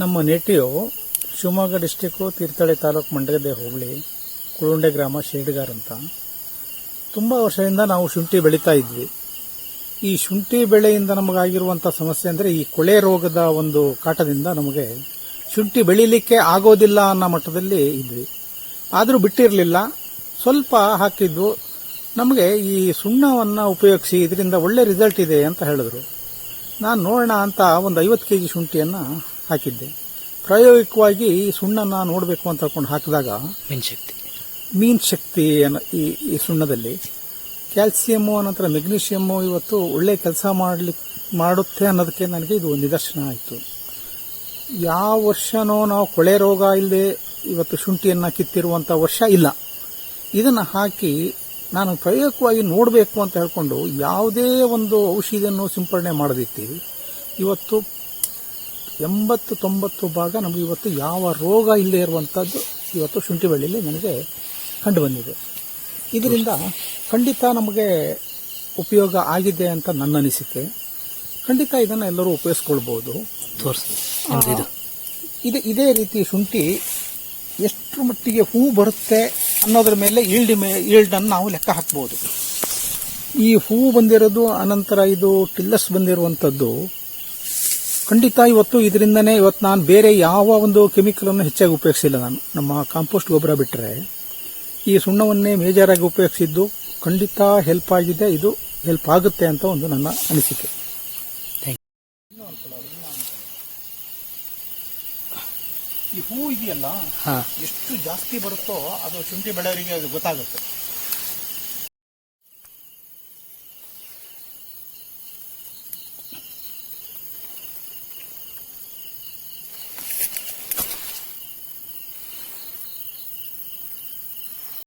ನಮ್ಮ native Shivamogga district Thirthahalli taluk Mandagadde ಹೋಬಳಿ ಕುಳುಂಡೆ ಗ್ರಾಮ ಶೇಡ್ಗಾರ್ ಅಂತ. ತುಂಬ ವರ್ಷದಿಂದ ನಾವು ಶುಂಠಿ ಬೆಳೀತಾ ಇದ್ವಿ. ಈ ಶುಂಠಿ ಬೆಳೆಯಿಂದ ನಮಗಾಗಿರುವಂಥ ಸಮಸ್ಯೆ ಅಂದರೆ ಈ ಕೊಳೆ ರೋಗದ ಒಂದು ಕಾಟದಿಂದ ನಮಗೆ ಶುಂಠಿ ಬೆಳೀಲಿಕ್ಕೆ ಆಗೋದಿಲ್ಲ ಅನ್ನೋ ಮಟ್ಟದಲ್ಲಿ ಇದ್ವಿ. ಆದರೂ ಬಿಟ್ಟಿರಲಿಲ್ಲ, ಸ್ವಲ್ಪ ಹಾಕಿದ್ವು. ನಮಗೆ ಈ ಸುಣ್ಣವನ್ನು ಉಪಯೋಗಿಸಿ ಇದರಿಂದ ಒಳ್ಳೆ ರಿಸಲ್ಟ್ ಇದೆ ಅಂತ ಹೇಳಿದ್ರು. ನಾನು ನೋಡೋಣ ಅಂತ ಒಂದು 50 kg ಶುಂಠಿಯನ್ನು ಹಾಕಿದ್ದೆ. ಪ್ರಾಯೋಗಿಕವಾಗಿ ಸುಣ್ಣನ ನೋಡಬೇಕು ಅಂತ ಹೇಳ್ಕೊಂಡು ಹಾಕಿದಾಗ ಮೀನ್ ಶಕ್ತಿ ಈ ಸುಣ್ಣದಲ್ಲಿ ಕ್ಯಾಲ್ಸಿಯಮ್ಮು ನಂತರ ಮೆಗ್ನೀಷಿಯಮ್ಮು ಇವತ್ತು ಒಳ್ಳೆ ಕೆಲಸ ಮಾಡುತ್ತೆ ಅನ್ನೋದಕ್ಕೆ ನನಗೆ ಇದು ನಿದರ್ಶನ ಆಯಿತು. ಯಾವ ವರ್ಷನೋ ನಾವು ಕೊಳೆ ರೋಗ ಇಲ್ಲದೆ ಇವತ್ತು ಶುಂಠಿಯನ್ನು ಕಿತ್ತಿರುವಂಥ ವರ್ಷ ಇಲ್ಲ. ಇದನ್ನು ಹಾಕಿ ನಾನು ಪ್ರಾಯೋಗಿಕವಾಗಿ ನೋಡಬೇಕು ಅಂತ ಹೇಳ್ಕೊಂಡು ಯಾವುದೇ ಒಂದು ಔಷಧಿಯನ್ನು ಸಿಂಪಡಣೆ ಮಾಡದಿತ್ತೀವಿ. ಇವತ್ತು 80-90 ಭಾಗ ನಮಗೆ ಇವತ್ತು ಯಾವ ರೋಗ ಇಲ್ಲದೆ ಇರುವಂಥದ್ದು ಇವತ್ತು ಶುಂಠಿ ಬೆಳೆಯಲ್ಲಿ ನನಗೆ ಕಂಡು ಬಂದಿದೆ. ಇದರಿಂದ ಖಂಡಿತ ನಮಗೆ ಉಪಯೋಗ ಆಗಿದೆ ಅಂತ ನನ್ನ ಅನಿಸಿಕೆ. ಖಂಡಿತ ಇದನ್ನು ಎಲ್ಲರೂ ಉಪಯೋಗಿಸ್ಕೊಳ್ಬೋದು. ಇದೇ ರೀತಿ ಶುಂಠಿ ಎಷ್ಟು ಮಟ್ಟಿಗೆ ಹೂ ಬರುತ್ತೆ ಅನ್ನೋದ್ರ ಮೇಲೆ ಈಲ್ಡನ್ನು ನಾವು ಲೆಕ್ಕ ಹಾಕ್ಬೋದು. ಈ ಹೂ ಬಂದಿರೋದು ಅನಂತರ ಇದು ಟಿಲ್ಲಸ್ ಬಂದಿರುವಂಥದ್ದು ಖಂಡಿತ ಇವತ್ತು ಇದರಿಂದನೇ ಇವತ್ತು ನಾನು ಬೇರೆ ಯಾವ ಒಂದು ಕೆಮಿಕಲನ್ನು ಹೆಚ್ಚಾಗಿ ಉಪಯೋಗಿಸಿಲ್ಲ. ನಾನು ನಮ್ಮ ಕಾಂಪೋಸ್ಟ್ ಗೊಬ್ಬರ ಬಿಟ್ಟರೆ ಈ ಸುಣ್ಣವನ್ನೇ ಮೇಜರಾಗಿ ಉಪಯೋಗಿಸಿದ್ದು ಖಂಡಿತ ಹೆಲ್ಪ್ ಆಗಿದೆ. ಇದು ಹೆಲ್ಪ್ ಆಗುತ್ತೆ ಅಂತ ಒಂದು ನನ್ನ ಅನಿಸಿಕೆ. ಈ ಹೂ ಇದೆಯಲ್ಲ, ಎಷ್ಟು ಜಾಸ್ತಿ ಬರುತ್ತೋ ಅದು ಶುಂಠಿ ಬೆಳೆಯವರಿಗೆ ಅದು ಗೊತ್ತಾಗುತ್ತೆ.